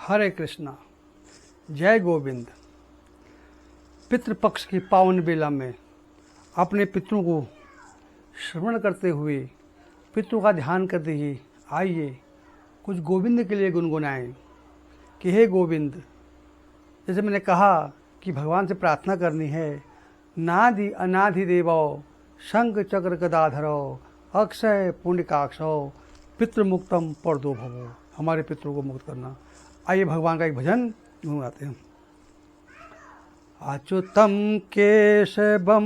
हरे कृष्णा। जय गोविंद। पितृपक्ष की पावन बेला में अपने पितरों को श्रवण करते हुए, पितरों का ध्यान करते हुए आइए कुछ गोविंद के लिए गुनगुनाएं कि हे गोविंद। जैसे मैंने कहा कि भगवान से प्रार्थना करनी है, नादि अनादि देवो शंख चक्र गदाधरो अक्षय पुण्यकाक्षो पितृमुक्तम परदो भवो। हमारे पितरों को मुक्त करना। आइए भगवान का एक भजन गुनगुनाते हैं। अच्युतम केशवम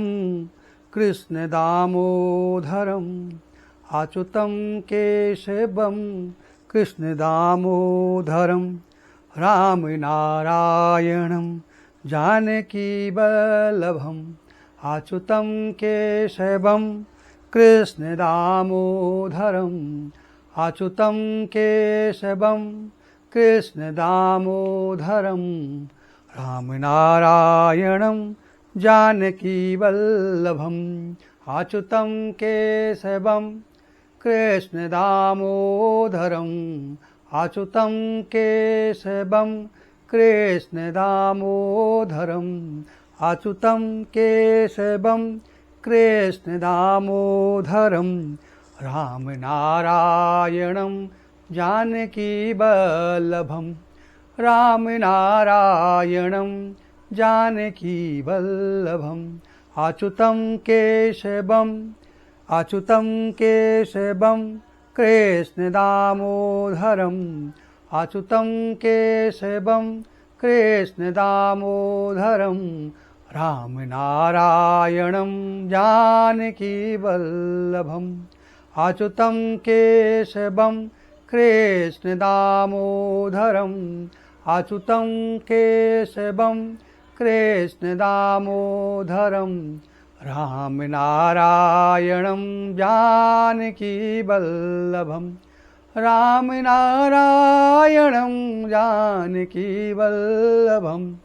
कृष्ण दामोदरम, अच्युतम केशवम कृष्ण दामोदरम, राम नारायणम जानकी वल्लभम, अच्युतम केशवम कृष्ण दामोदरम, अच्युतम केशवम कृष्ण दामोदरम, राम नारायणम जानकी वल्लभम, अच्युतम केशवम कृष्ण दामोदरम, अच्युतम केशवम कृष्ण दामोदरम, अच्युतम केशवम कृष्ण दामोदरम, राम नारायणम जानकी वल्लभम, राम नारायणम जानकी वल्लभम, अच्युतम केशवम, अच्युतम केशवम कृष्ण दामोदरम, अच्युतम केशवम कृष्ण दामोदरम, राम नारायणम जानकी वल्लभम, अच्युतम केशवम कृष्ण दामोदरम, अच्युतम केशवम कृष्ण दामोदरम, राम नारायणम जानकी वल्लभम, राम नारायणम जानकी वल्लभम,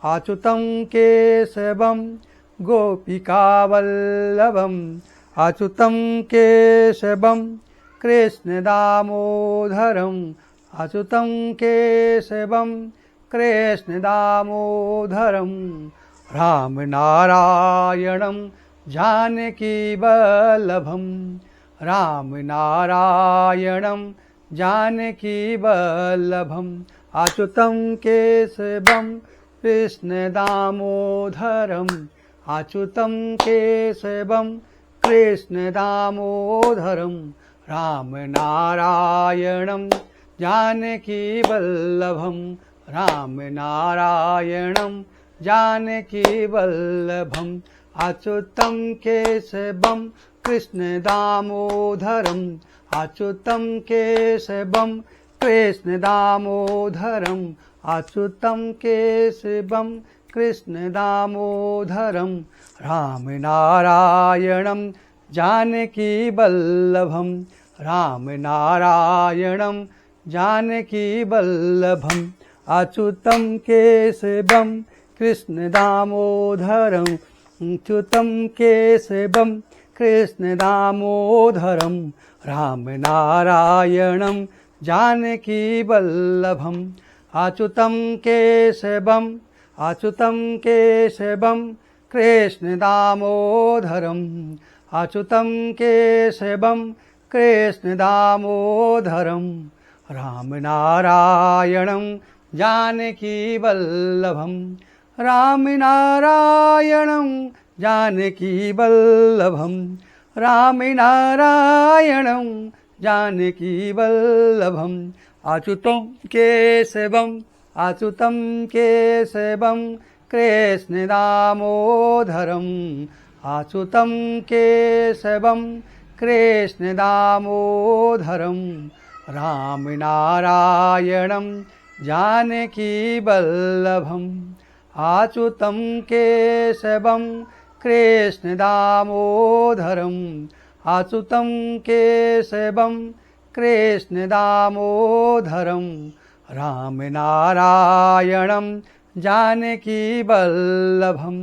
अच्युतम केशवम गोपिका वल्लभम, अच्युतम केशवम कृष्ण दामोदरम, अच्युतम केशवम कृष्ण दामोदरम, राम नारायणम जानकी वल्लभम, राम नारायणम जानकी वल्लभम, अच्युतम केशवम कृष्ण दामोदरम, अच्युतम केशवम कृष्ण दामोदरम, राम नारायणम जानकी वल्लभम, राम नारायणम जानकी वल्लभम, अच्युतम केशवम कृष्ण दामोदरम, अच्युतम केशवम कृष्ण दामोदरम, अच्युतम केशवम कृष्ण दामोदरम, राम नारायणम जानकी वल्लभम, राम नारायणम जानकी वल्लभम, अच्युतम केशवम कृष्ण दामोदरम, अच्युतम केशवम कृष्ण दामोदरम, राम नारायणम जानकी वल्लभम, अच्युतम केशवम, अच्युतम केशवम कृष्ण दामोदरम, अच्युतम केशवम कृष्ण दामोदरम, राम नारायणम जानकी वल्लभम, राम नारायणम जानकी वल्लभम, राम नारायणम जानकी वल्लभम, अच्युतम केशवम, अच्युतम केशवम कृष्ण दामोदरम, अच्युतम केशवम कृष्ण दामोदरम, राम नारायणम जानकी वल्लभम, अच्युतम केशवम कृष्ण दामोदरम, अच्युतम केशवम कृष्ण दामोदरम, राम नारायणम जानकी वल्लभम,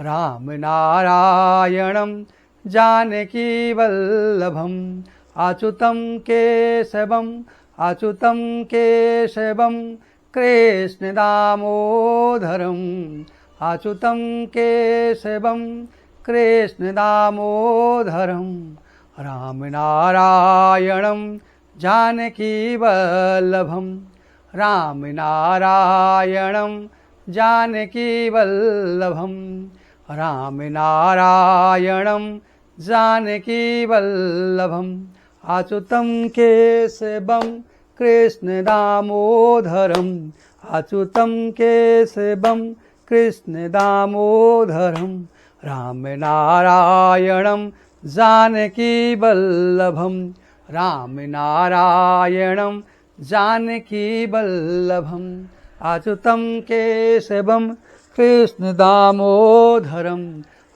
राम नारायणम जानकी वल्लभम, अच्युतम केशवम, अच्युतम केशवम कृष्ण दामोदरम अच्युतम केशवम कृष्ण दामोदरम राम नारायणम जानकी वल्लभम राम नारायणम जानकी वल्लभम राम नारायणम जानकी वल्लभम अच्युतम केशवम कृष्ण दामोदरम अच्युतम केशवम कृष्ण दामोदरम राम नारायणम जानकी वल्लभम राम नारायणम जानकी वल्लभम अच्युतम केशवम कृष्ण दामोदरम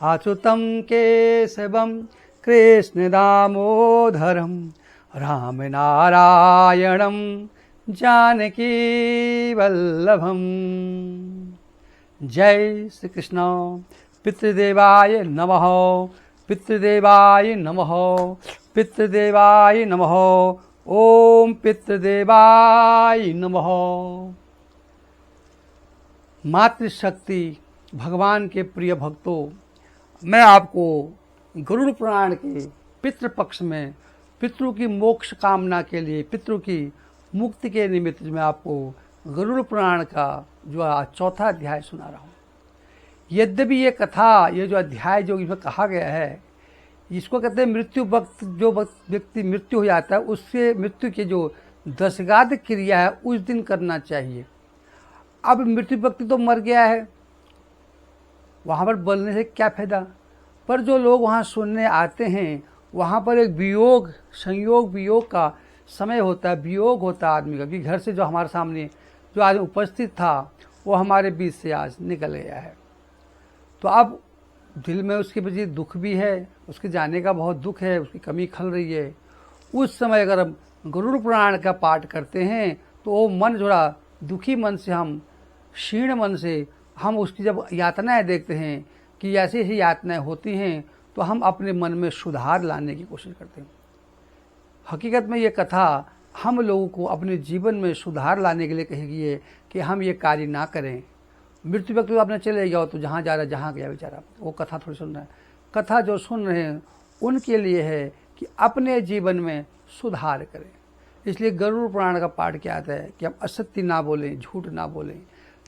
अच्युतम केशवम कृष्ण दामोदरम राम नारायणम जानकी वल्लभम। जय श्री कृष्ण। पितृदेवाय नमः, पितृदेवाय नमः, पितृदेवाय नमः। ओम पितृदेवाय नमः। मातृशक्ति भगवान के प्रिय भक्तों, मैं आपको गरुड़ पुराण के पितृपक्ष में पितृ की मोक्ष कामना के लिए, पितृ की मुक्ति के निमित्त मैं आपको गरुड़ पुराण का जो चौथा अध्याय सुना रहा हूँ। यद्यपि ये कथा, ये जो अध्याय जो इसमें कहा गया है, इसको कहते हैं मृत्यु वक्त, जो व्यक्ति मृत्यु हो जाता है उससे मृत्यु की जो दशगाद क्रिया है उस दिन करना चाहिए। अब मृत्यु व्यक्ति तो मर गया है, वहाँ पर बोलने से क्या फायदा। पर जो लोग वहाँ सुनने आते हैं, वहाँ पर एक वियोग, संयोग वियोग का समय होता है, वियोग होता है आदमी का, कि घर से जो हमारे सामने जो आज उपस्थित था वो हमारे बीच से आज निकल गया है। तो अब दिल में उसके प्रति दुख भी है, उसके जाने का बहुत दुख है, उसकी कमी खल रही है। उस समय अगर हम गरुड़ पुराण का पाठ करते हैं तो वो मन थोड़ा दुखी मन से, हम क्षीण मन से हम उसकी जब यातनाएं देखते हैं कि ऐसी ऐसी यातनाएं होती हैं, तो हम अपने मन में सुधार लाने की कोशिश करते हैं। हकीकत में ये कथा हम लोगों को अपने जीवन में सुधार लाने के लिए कहेगी है कि हम ये कार्य ना करें। मृत्यु व्यक्ति तो आपने चले गया हो तो जहाँ जा रहा है, जहाँ गया बेचारा, वो कथा थोड़ी सुन रहा है। कथा जो सुन रहे हैं उनके लिए है कि अपने जीवन में सुधार करें। इसलिए गरुड़ पुराण का पाठ क्या आता है कि हम असत्य ना बोलें, झूठ ना बोलें।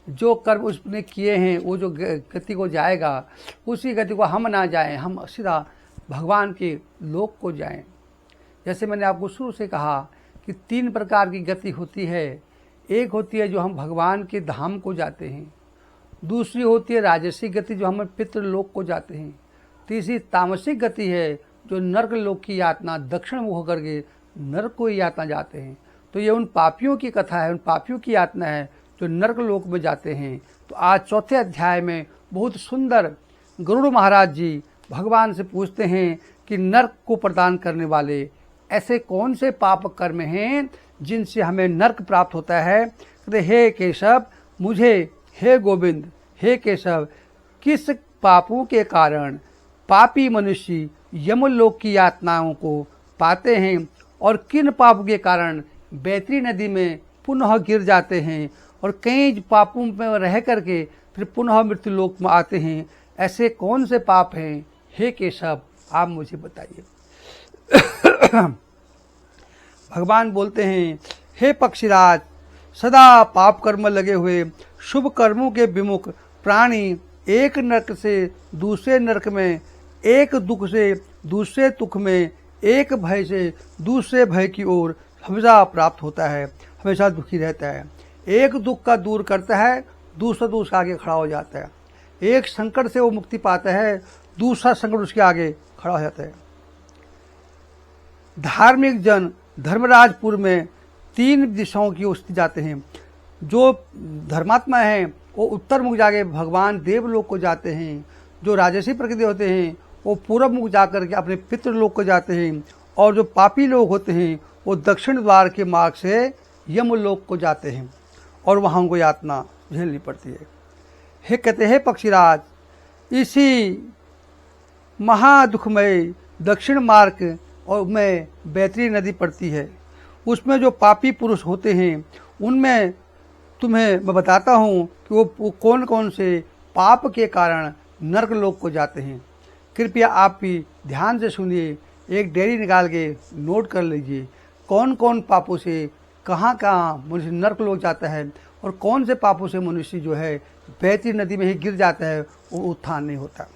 जो कर्म उसने किए हैं वो जो गति को जाएगा उसी गति को हम ना जाएं, हम सीधा भगवान के लोक को जाएं। जैसे मैंने आपको शुरू से कहा कि 3 प्रकार की गति होती है। एक होती है जो हम भगवान के धाम को जाते हैं, दूसरी होती है राजसिक गति जो हम पितृलोक को जाते हैं, तीसरी तामसिक गति है जो नर्क लोक की यातना दक्षिण मुख होकर के नर्क को यातना जाते हैं। तो ये उन पापियों की कथा है, उन पापियों की यातना है जो नर्क लोक में जाते हैं। तो आज चौथे अध्याय में बहुत सुंदर गरुड़ महाराज जी भगवान से पूछते हैं कि नर्क को प्रदान करने वाले ऐसे कौन से पाप कर्म हैं जिनसे हमें नर्क प्राप्त होता है। कहते हे केशव, मुझे, हे गोविंद, हे केशव, किस पापों के कारण पापी मनुष्य यमलोक की यातनाओं को पाते हैं और किन पापों के कारण बैतरी नदी में पुनः गिर जाते हैं और कई पापों में रह करके फिर पुनः मृत्यु लोक में आते हैं। ऐसे कौन से पाप हैं हे केशव, आप मुझे बताइए। भगवान बोलते हैं हे पक्षीराज, सदा पाप कर्म लगे हुए शुभ कर्मों के विमुख प्राणी एक नरक से दूसरे नरक में, एक दुख से दूसरे दुख में, एक भय से दूसरे भय की ओर हमेशा प्राप्त होता है, हमेशा दुखी रहता है। एक दुख का दूर करता है, दूसरा दुख उसके आगे खड़ा हो जाता है। एक संकट से वो मुक्ति पाता है, दूसरा संकट उसके आगे खड़ा हो जाता है। धार्मिक जन धर्मराजपुर में 3 दिशाओं की ओर जाते हैं। जो धर्मात्मा हैं वो उत्तर मुख जाके भगवान देवलोक को जाते हैं। जो राजसी प्रकृति होते हैं वो पूर्व मुख जाकर के अपने पितृलोक को जाते हैं। और जो पापी लोग होते हैं वो दक्षिण द्वार के मार्ग से यमलोक को जाते हैं और वहाँ उनको यातना झेलनी पड़ती है। हे कहते हैं पक्षीराज, इसी महादुखमय दक्षिण मार्ग और में बैतरी नदी पड़ती है। उसमें जो पापी पुरुष होते हैं उनमें तुम्हें मैं बताता हूँ कि वो कौन कौन से पाप के कारण नरक लोक को जाते हैं। कृपया आप भी ध्यान से सुनिए, एक डायरी निकाल के नोट कर लीजिए कौन कौन पापों से कहाँ कहाँ मनुष्य नरक लोक जाता है और कौन से पापों से मनुष्य जो है बहती नदी में ही गिर जाता है, वो उत्थान नहीं होता।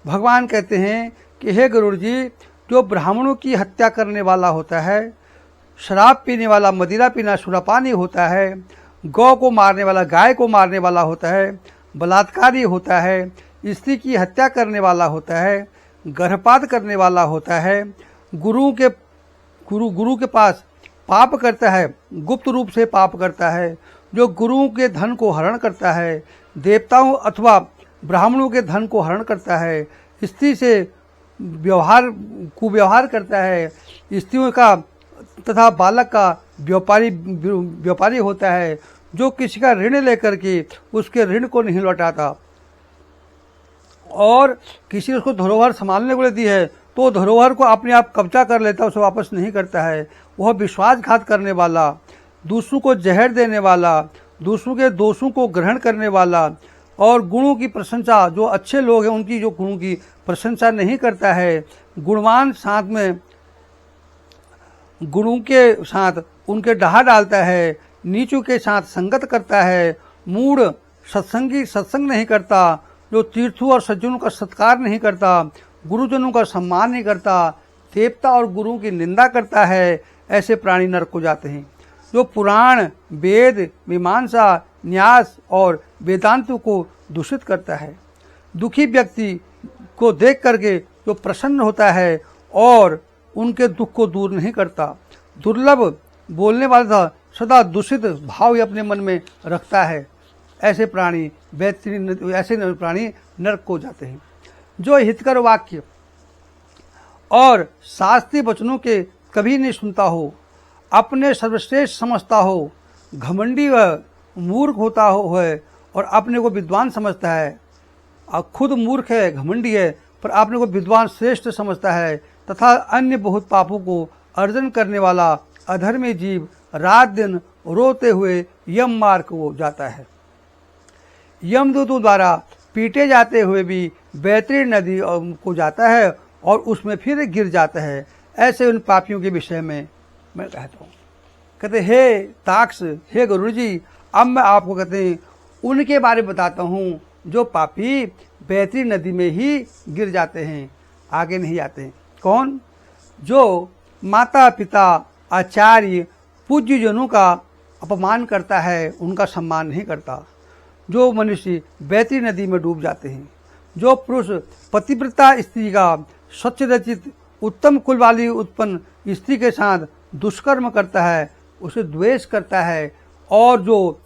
भगवान कहते हैं कि हे गरुड़ जी, जो ब्राह्मणों की हत्या करने वाला होता है, शराब पीने वाला, मदिरा पीना, सुरापानी होता है, गौ को मारने वाला, गाय को मारने वाला होता है, बलात्कारी होता है, स्त्री की हत्या करने वाला होता है, गर्भपात करने वाला होता है, गुरु के पास पाप करता है, गुप्त रूप से पाप करता है, जो गुरुओं के धन को हरण करता है, देवताओं अथवा ब्राह्मणों के धन को हरण करता है, स्त्री से कुव्यवहार करता है, स्त्रियों का तथा बालक का व्यापारी होता है, जो किसी का ऋण लेकर के उसके ऋण को नहीं लौटाता और किसी ने उसको धरोहर संभालने के लिए दी है तो धरोहर को अपने आप कब्जा कर लेता है, उसे वापस नहीं करता है। वह विश्वासघात करने वाला, दूसरों को जहर देने वाला, दूसरों के दोषों को ग्रहण करने वाला और गुणों की प्रशंसा, जो अच्छे लोग हैं उनकी जो गुणों की प्रशंसा नहीं करता है, गुणवान साथ में गुणों के साथ उनके डहा डालता है, नीचों के साथ संगत करता है, मूढ़ सत्संग नहीं करता, जो तीर्थों और सज्जनों का सत्कार नहीं करता, गुरुजनों का सम्मान नहीं करता, देवता और गुरुओं की निंदा करता है, ऐसे प्राणी नरक को जाते हैं। जो पुराण, वेद, मीमांसा, न्यास और वेदांतों को दूषित करता है, दुखी व्यक्ति को देख करके जो प्रसन्न होता है और उनके दुख को दूर नहीं करता, दुर्लभ बोलने वाला सदा दूषित भाव अपने मन में रखता है, ऐसे प्राणी नरक को जाते हैं। जो हितकर वाक्य और शास्त्रीय वचनों के कभी नहीं सुनता हो, अपने सर्वश्रेष्ठ समझता हो, घमंडी व मूर्ख होता हो है और अपने को विद्वान समझता है, खुद मूर्ख है, घमंडी है, पर अपने को विद्वान श्रेष्ठ समझता है, तथा अन्य बहुत पापों को अर्जन करने वाला अधर्मी जीव रात दिन रोते हुए यम मार्ग को जाता है। यमदूतों द्वारा पीटे जाते हुए भी बहती नदी को जाता है और उसमें फिर गिर जाता है। ऐसे उन पापियों के विषय में मैं कहता हूँ। कहते हे ताक्ष, हे गरुड़ जी, अब मैं आपको कहते हैं उनके बारे में बताता हूँ जो पापी बहती नदी में ही गिर जाते हैं, आगे नहीं आते हैं। कौन? जो माता पिता, आचार्य, पूज्य जनों का अपमान करता है, उनका सम्मान नहीं करता। जो मनुष्य बहती नदी में डूब जाते हैं। जो पुरुष पतिव्रता स्त्री का स्वच्छ रचित उत्तम कुल वाली उत्पन्न स्त्री के साथ दुष्कर्म करता है, उसे द्वेष करता है और जो